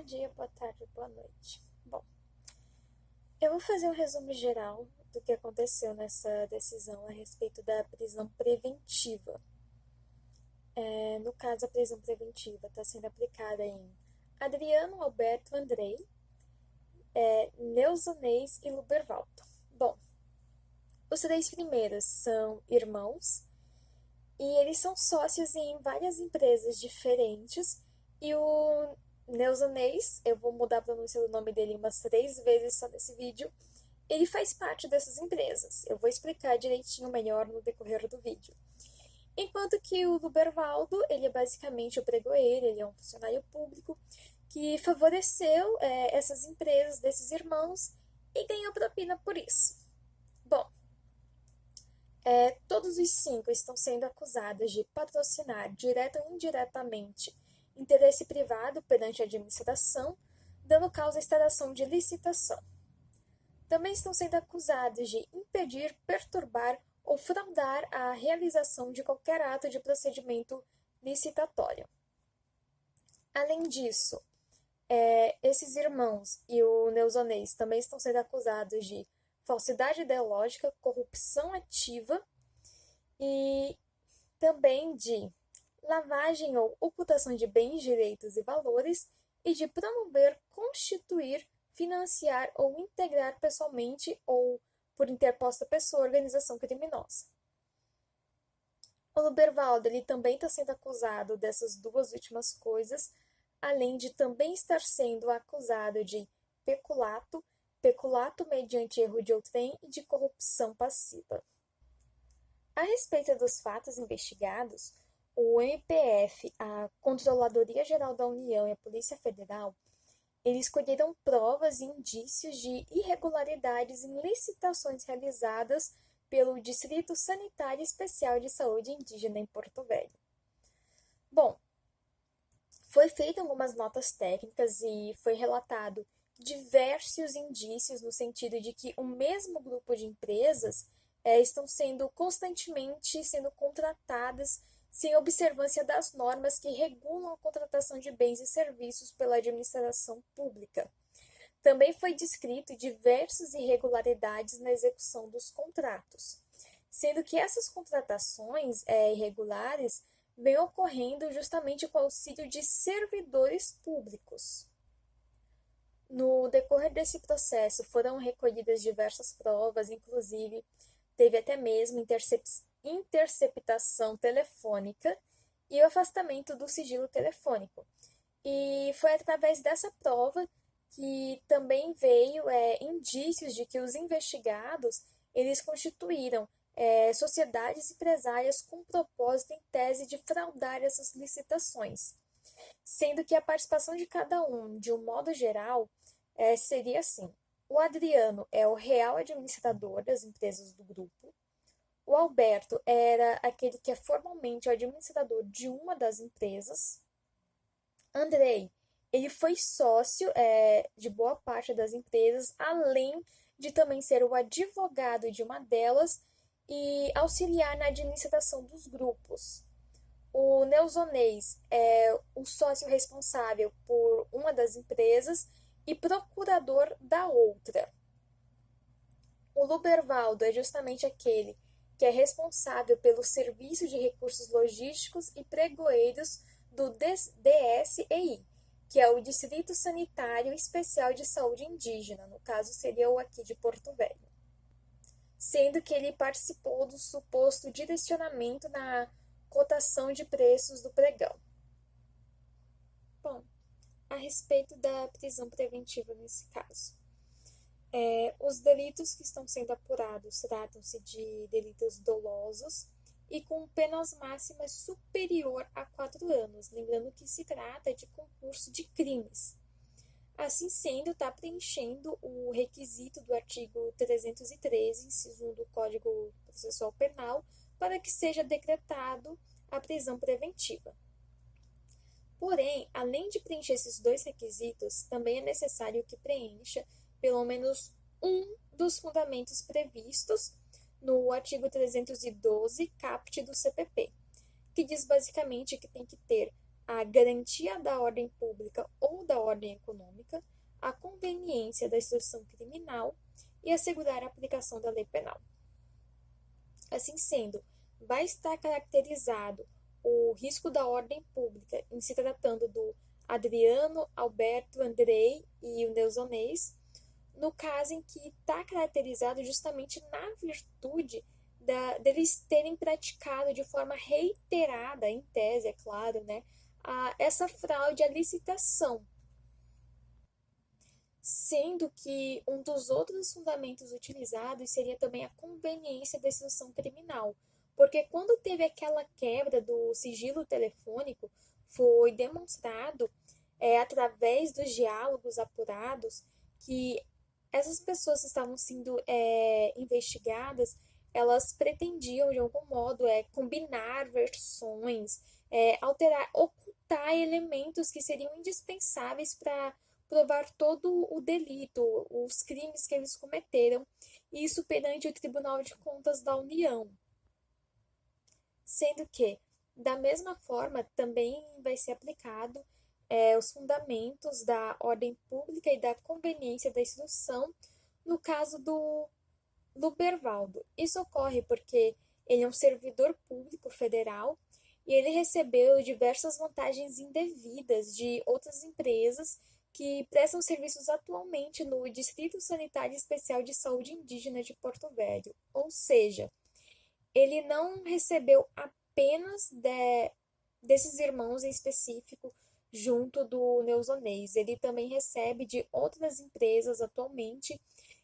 dia, boa tarde, boa noite. Bom, eu vou fazer um resumo geral do que aconteceu nessa decisão a respeito da prisão preventiva. No caso, a prisão preventiva está sendo aplicada em Adriano, Alberto, Andrei, Neuzanês e Lubervaldo. Bom, os três primeiros são irmãos e eles são sócios em várias empresas diferentes. E o Neuzanês, eu vou mudar a pronúncia do nome dele umas 3 vezes só nesse vídeo, ele faz parte dessas empresas. Eu vou explicar direitinho melhor no decorrer do vídeo. Enquanto que o Lubervaldo, ele é basicamente o pregoeiro, ele é um funcionário público que favoreceu essas empresas desses irmãos e ganhou propina por isso. Bom, todos os 5 estão sendo acusados de patrocinar, direta ou indiretamente, interesse privado perante a administração, dando causa à instauração de licitação. Também estão sendo acusados de impedir, perturbar ou fraudar a realização de qualquer ato de procedimento licitatório. Além disso, esses irmãos e o Neuzanês também estão sendo acusados de falsidade ideológica, corrupção ativa e também de lavagem ou ocultação de bens, direitos e valores e de promover, constituir, financiar ou integrar pessoalmente ou por interposta pessoa organização criminosa. O Lubervaldo, ele também está sendo acusado dessas 2 últimas coisas, além de também estar sendo acusado de peculato mediante erro de outrem e de corrupção passiva. A respeito dos fatos investigados, o MPF, a Controladoria Geral da União e a Polícia Federal, eles colheram provas e indícios de irregularidades em licitações realizadas pelo Distrito Sanitário Especial de Saúde Indígena em Porto Velho. Bom, foi feito algumas notas técnicas e foi relatado diversos indícios no sentido de que o mesmo grupo de empresas estão sendo constantemente sendo contratadas sem observância das normas que regulam a contratação de bens e serviços pela administração pública. Também foi descrito diversas irregularidades na execução dos contratos, sendo que essas contratações irregulares vêm ocorrendo justamente com o auxílio de servidores públicos. No decorrer desse processo foram recolhidas diversas provas, inclusive teve até mesmo interceptação telefônica e o afastamento do sigilo telefônico. E foi através dessa prova que também veio indícios de que os investigados eles constituíram sociedades empresárias com propósito em tese de fraudar essas licitações, sendo que a participação de cada um, de um modo geral, seria assim: o Adriano é o real administrador das empresas do grupo, o Alberto era aquele que é formalmente o administrador de uma das empresas, Andrei, ele foi sócio de boa parte das empresas, além de também ser o advogado de uma delas e auxiliar na administração dos grupos. O Neuzanês é o sócio responsável por uma das empresas e procurador da outra. O Lubervaldo é justamente aquele que é responsável pelo Serviço de Recursos Logísticos e Pregoeiros do DSEI, que é o Distrito Sanitário Especial de Saúde Indígena, no caso seria o aqui de Porto Velho, sendo que ele participou do suposto direcionamento na cotação de preços do pregão. Bom, a respeito da prisão preventiva nesse caso. Os delitos que estão sendo apurados tratam-se de delitos dolosos e com penas máximas superior a 4 anos, lembrando que se trata de concurso de crimes. Assim sendo, está preenchendo o requisito do artigo 313, inciso 1 do Código Processual Penal, para que seja decretado a prisão preventiva. Porém, além de preencher esses 2 requisitos, também é necessário que preencha pelo menos um dos fundamentos previstos no artigo 312, caput do CPP, que diz basicamente que tem que ter a garantia da ordem pública ou da ordem econômica, a conveniência da instrução criminal e assegurar a aplicação da lei penal. Assim sendo, vai estar caracterizado o risco da ordem pública em se tratando do Adriano, Alberto, Andrei e o Neusonês, no caso em que está caracterizado justamente na virtude deles terem praticado de forma reiterada, em tese, é claro, né, essa fraude à licitação, sendo que um dos outros fundamentos utilizados seria também a conveniência da instrução criminal, porque quando teve aquela quebra do sigilo telefônico, foi demonstrado, através dos diálogos apurados, que essas pessoas que estavam sendo investigadas, elas pretendiam, de algum modo, combinar versões, alterar, ocultar elementos que seriam indispensáveis para provar todo o delito, os crimes que eles cometeram, isso perante o Tribunal de Contas da União. Sendo que, da mesma forma, também vai ser aplicado os fundamentos da ordem pública e da conveniência da instrução no caso do Lubervaldo. Isso ocorre porque ele é um servidor público federal e ele recebeu diversas vantagens indevidas de outras empresas que prestam serviços atualmente no Distrito Sanitário Especial de Saúde Indígena de Porto Velho. Ou seja, ele não recebeu apenas desses irmãos em específico junto do Neusonês, ele também recebe de outras empresas atualmente.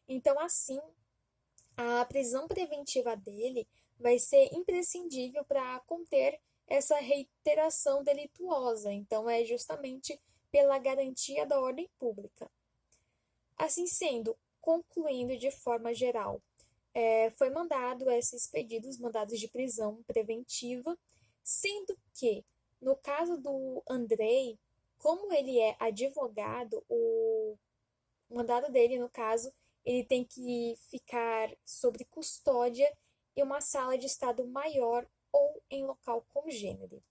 Então, assim, a prisão preventiva dele vai ser imprescindível para conter essa reiteração delituosa. Então, é justamente pela garantia da ordem pública. Assim sendo, concluindo de forma geral, foi mandado esses pedidos, mandados de prisão preventiva, sendo que, no caso do Andrei, como ele é advogado, o mandado dele, no caso, ele tem que ficar sob custódia em uma sala de estado maior ou em local congênere.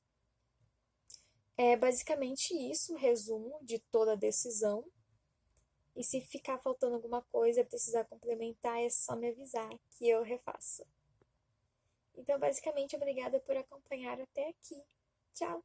É basicamente isso, o resumo de toda a decisão. E se ficar faltando alguma coisa, precisar complementar, é só me avisar que eu refaço. Então, basicamente, obrigada por acompanhar até aqui. Tchau!